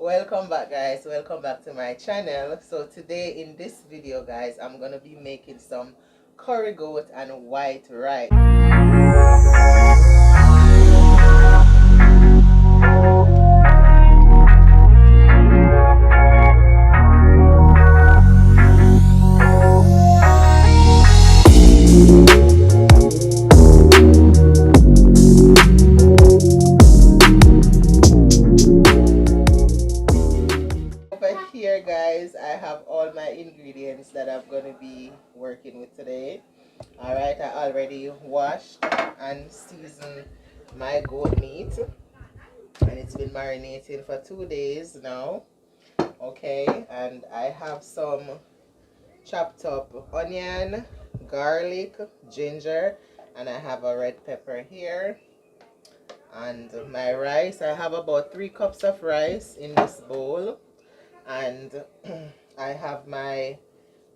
Welcome back, guys. Welcome back to my channel. So today in this video, guys, I'm gonna be making some curry goat and white rice. Here, guys, I have all my ingredients that I'm going to be working with today. Alright, I already washed and seasoned my goat meat, and it's been marinating for 2 days now. Okay, and I have some chopped up onion, garlic, ginger, and I have a red pepper here. And my rice, I have about 3 cups of rice in this bowl. And I have my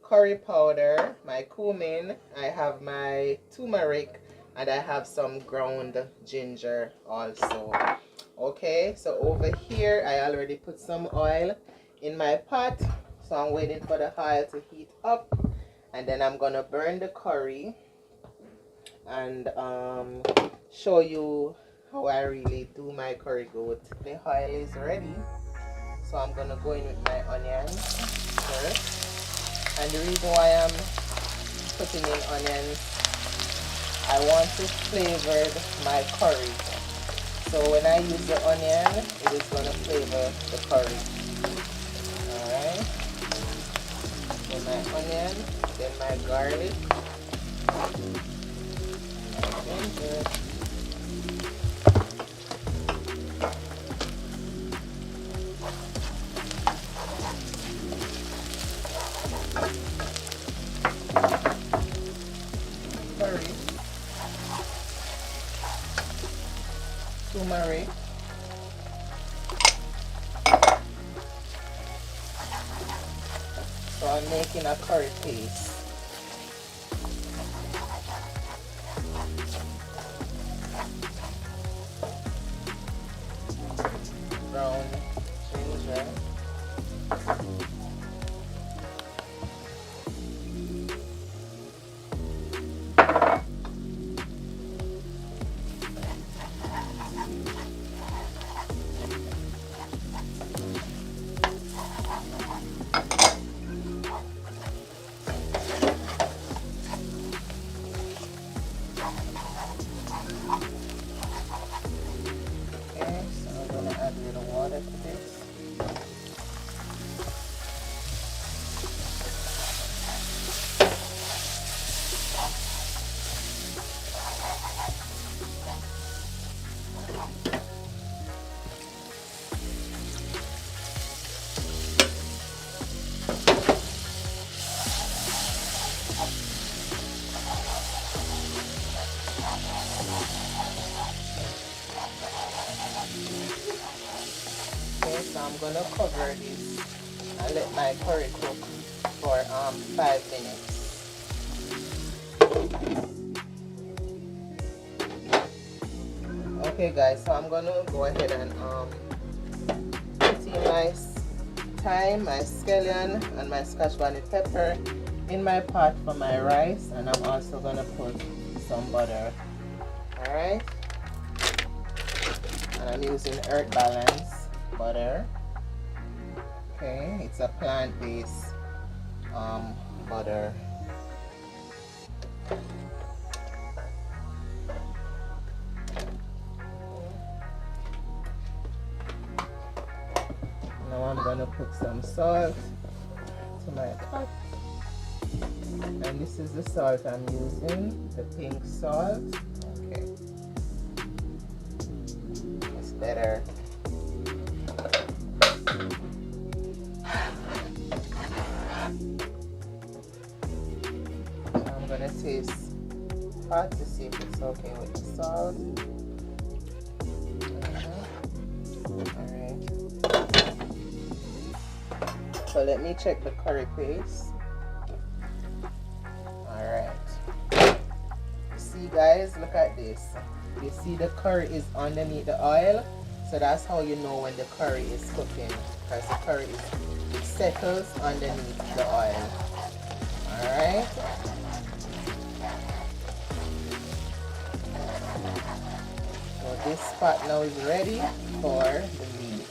curry powder, my cumin, I have my turmeric, and I have some ground ginger also. Okay, so over here I already put some oil in my pot, so I'm waiting for the oil to heat up, and then I'm gonna burn the curry and show you how I really do my curry goat. The oil is ready. So I'm gonna go in with my onions first, and the reason why I'm putting in onions, I want to flavor my curry. So when I use the onion, it is gonna flavor the curry. Alright. So my onion, then my garlic, my ginger. Turmeric, so I'm making a curry paste. Brown ginger, water to this. So I'm gonna cover this and let my curry cook for 5 minutes. Okay, guys, so I'm gonna go ahead and put in my thyme, my scallion, and my scotch bonnet pepper in my pot for my rice, and I'm also gonna put some butter. All right, and I'm using Earth Balance butter. Okay, it's a plant-based butter. Now I'm gonna put some salt to my pot, and this is the salt I'm using, the pink salt. Okay, it's better. I'm gonna taste hot to see if it's okay with the salt. Alright. So let me check the curry paste. Alright. See, guys, look at this. You see the curry is underneath the oil. So that's how you know when the curry is cooking, because the curry it settles underneath the oil. Alright. So this pot now is ready for the meat.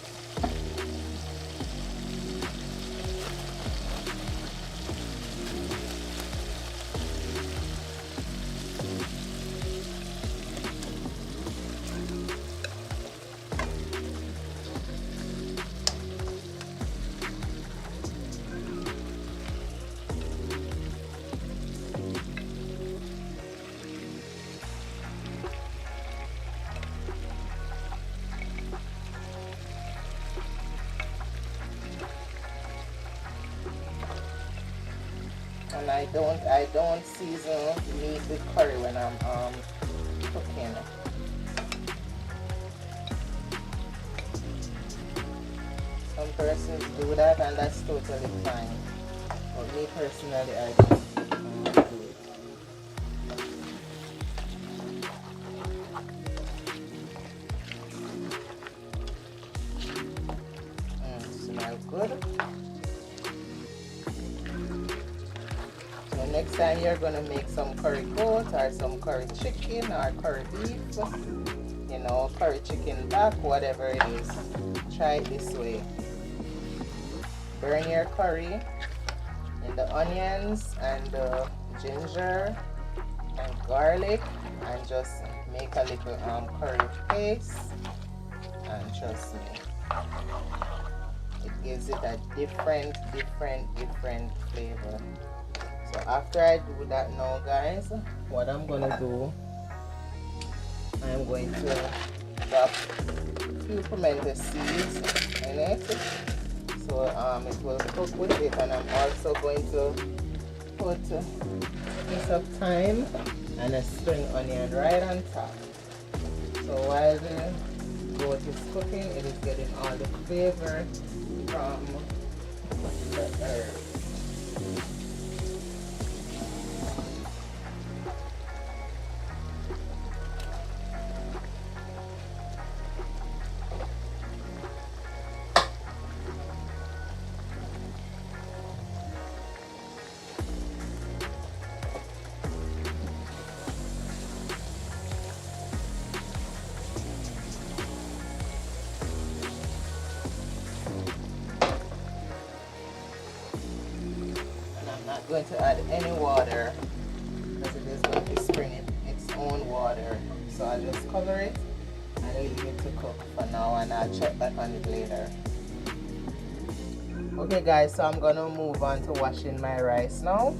And I don't season meat with curry when I'm cooking. Some persons do that and that's totally fine. But me personally, I don't do it. Smells good. So next time you're gonna make some curry goat or some curry chicken or curry beef, you know, curry chicken back, whatever it is, try it this way. Burn your curry in the onions and the ginger and garlic and just make a little curry paste, and trust me, it gives it a different flavor. So after I do that now, guys, what I'm gonna do, I'm going to drop a few pimento seeds in it, so it will cook with it, and I'm also going to put a piece of thyme and a spring onion right on top. So while the goat is cooking, it is getting all the flavor from the herbs. Going to add any water because it is going to spring its own water, so I'll just cover it and leave it to cook for now, and I'll check back on it later. Okay guys, so I'm gonna move on to washing my rice now.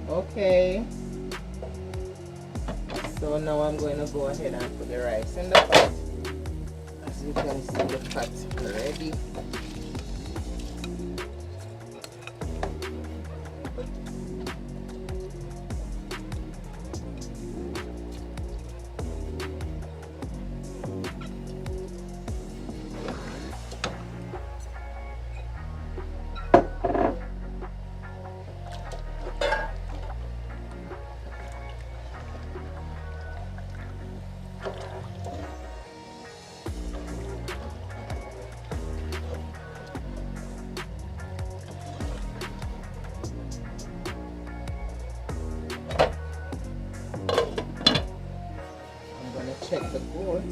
Okay, so now I'm going to go ahead and put the rice in the pot. As you can see, the pot ready. goat.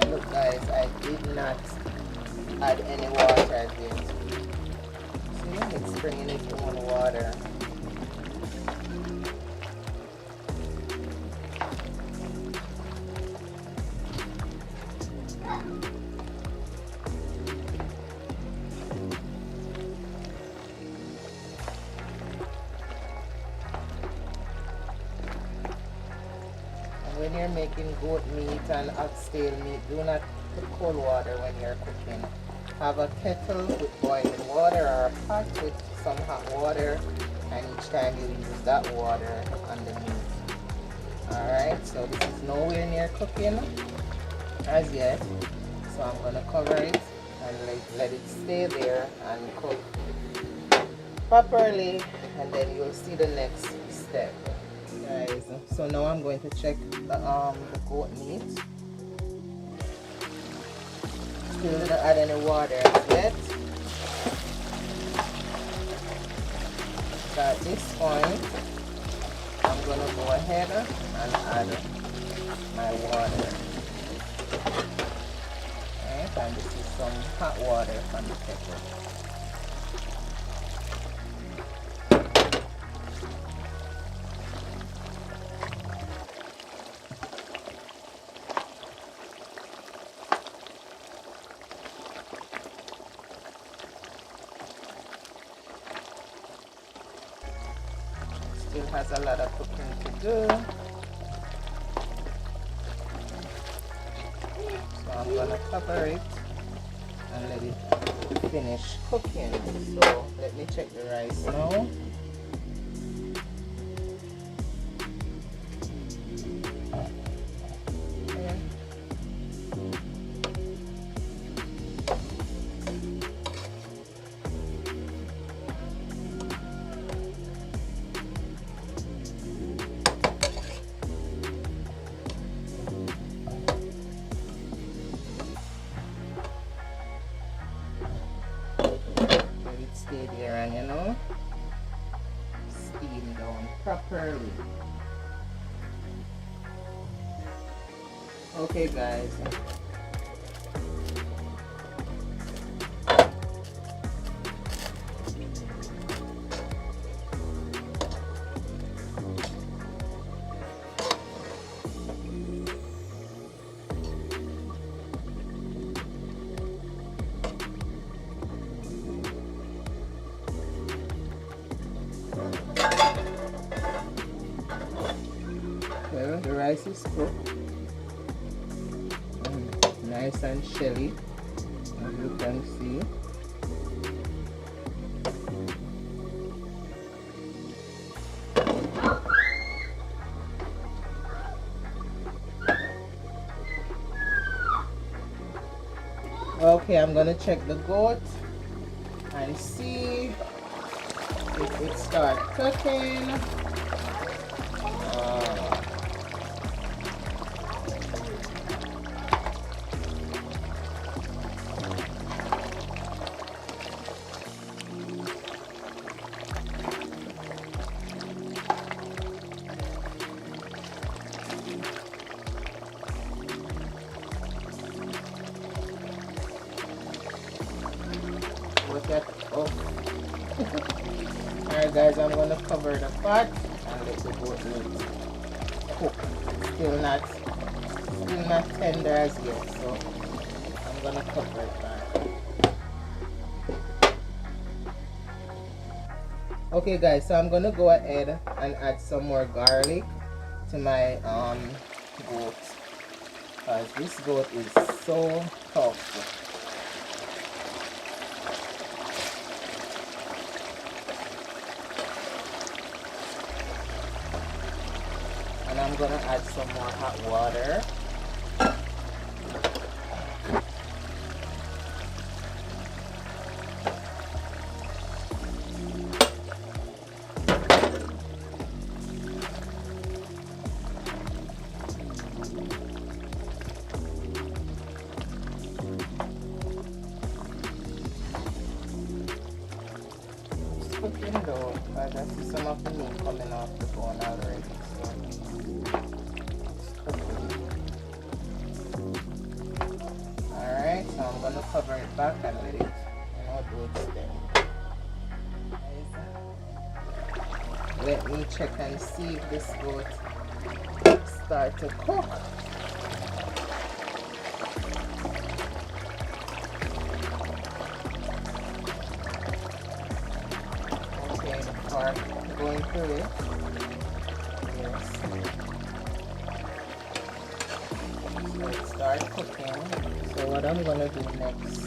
And look guys, I did not add any water as yet. See, it's bringing its own water. When you're making goat meat and oxtail meat, do not put cold water when you're cooking. Have a kettle with boiling water or a pot with some hot water, and each time you use that water on the meat. Alright, so this is nowhere near cooking as yet, so I'm going to cover it and let it stay there and cook properly, and then you'll see the next step. Guys, so now I'm going to check the goat meat. Still didn't add any water as yet. So at this point, I'm going to go ahead and add my water. Right, and this is some hot water from the kettle. Still has a lot of cooking to do, so I'm gonna cover it and let it finish cooking. So let me check the rice now. Stay there and, you know, steam down properly. Okay guys, well, the rice is cooked. Nice and shelly, as you can see. Okay, I'm gonna check the goat and see if it starts cooking. Oh. Alright guys, I'm gonna cover the pot and let the goat meat cook. Still not tender as yet, so I'm gonna cover it back. Okay guys, so I'm gonna go ahead and add some more garlic to my goat, because this goat is so tough. And I'm gonna add some more hot water. cooking though, because I see some of the meat coming off the bone already. So it's cooking. Alright, so I'm gonna cover it back and let it, do its thing. Let me check and see if this goat start to cook. Okay, the part going through it. Yes. So it starts cooking. So what I'm gonna do next,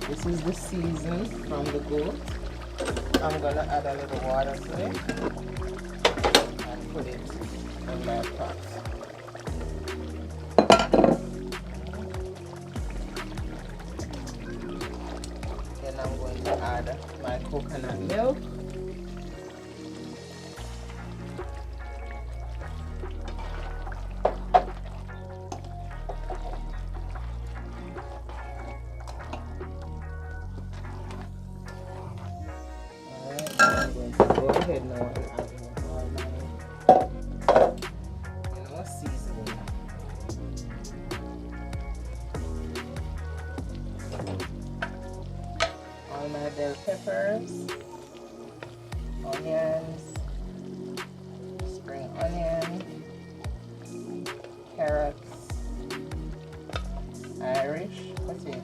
this is the season from the goat. I'm gonna add a little water to it and put it in my pot. Then I'm going to add my coconut milk. Go ahead now and add all my seasoning. All my bell peppers, onions, spring onion, carrots, Irish potatoes.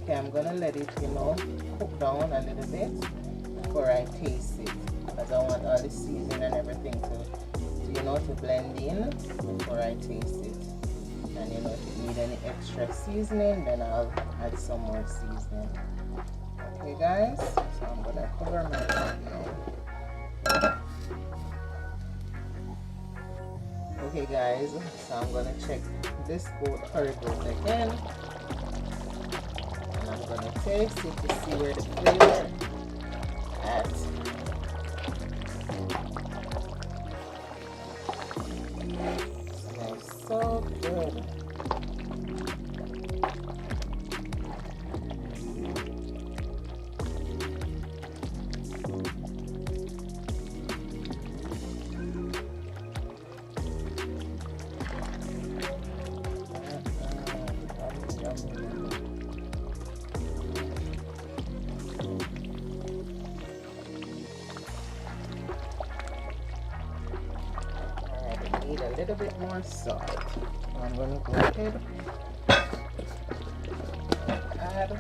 Okay, I'm gonna let it, cook down a little bit before I taste it, because I want all the seasoning and everything to blend in before I taste it. And if it need any extra seasoning, then I'll add some more seasoning. Okay, guys, so I'm gonna cover my pot now. Okay, guys, so I'm gonna check this curry goat again. I'm gonna taste it to see where the flavor at. Smells so good. Need a little bit more salt. I'm going to go ahead and add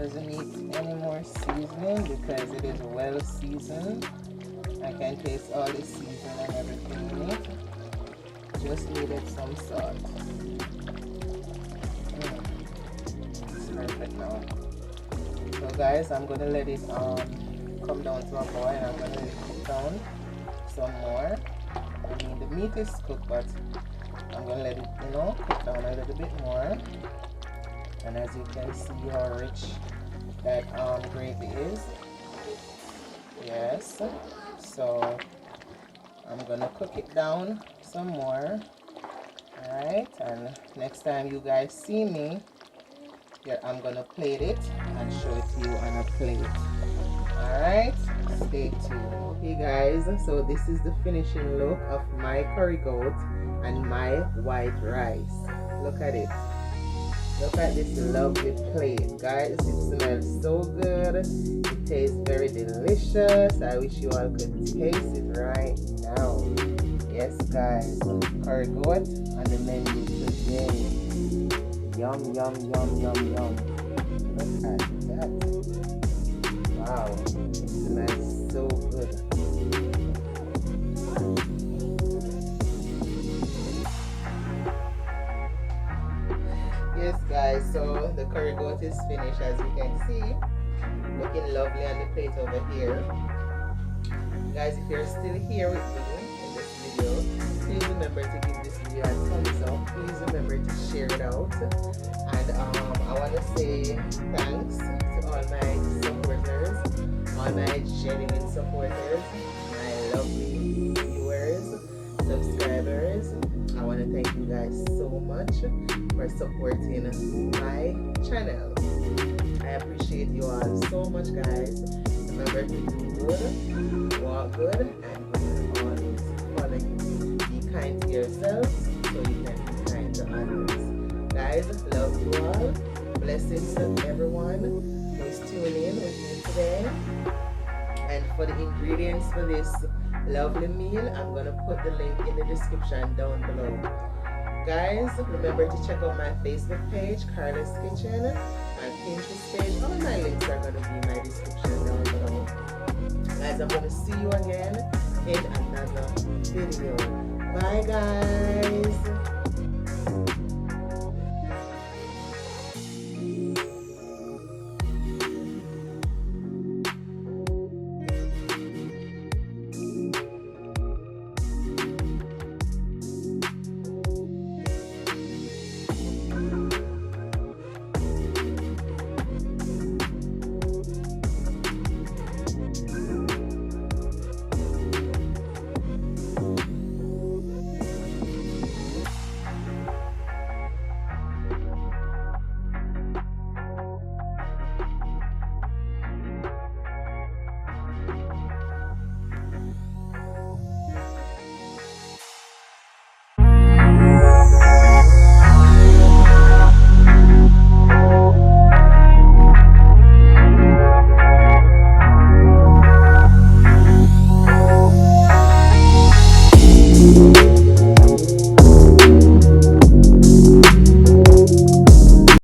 doesn't need any more seasoning because it is well seasoned. I can taste all the seasoning and everything in it. Just needed some salt. It's perfect now. So guys, I'm gonna let it come down to a boil, and I'm gonna let it cook down some more. I mean, the meat is cooked, but I'm gonna let it cook down a little bit more. And as you can see how rich that gravy is. Yes, so I'm gonna cook it down some more. Alright, and next time you guys see me, here I'm gonna plate it and show it to you on a plate. Alright, stay tuned. Okay guys, so this is the finishing look of my curry goat and my white rice. Look at it. Look at this lovely plate, guys. It smells so good. It tastes very delicious. I wish you all could taste it right now. Yes, guys. Curry goat on the menu today. Yum, yum, yum, yum, yum. Look at that. Wow. It smells so good. Yes guys, so the curry goat is finished, as you can see. Looking lovely on the plate over here. Guys, if you're still here with me in this video, please remember to give this video a thumbs up. Please remember to share it out. And I want to say thanks to all my supporters, all my genuine supporters, my lovely viewers, subscribers. I want to thank you guys so much for supporting my channel. I appreciate you all so much, guys. Remember to do good, walk good, and always follow you. Be kind to yourselves so you can be kind to others. Guys, love you all. Blessings to everyone who is tuning in with me today. And for the ingredients for this lovely meal, I'm going to put the link in the description down below. Guys, remember to check out my Facebook page, Carla's Kitchen, my Pinterest page. All my links are going to be in my description down below. Guys, I'm going to see you again in another video. Bye, guys.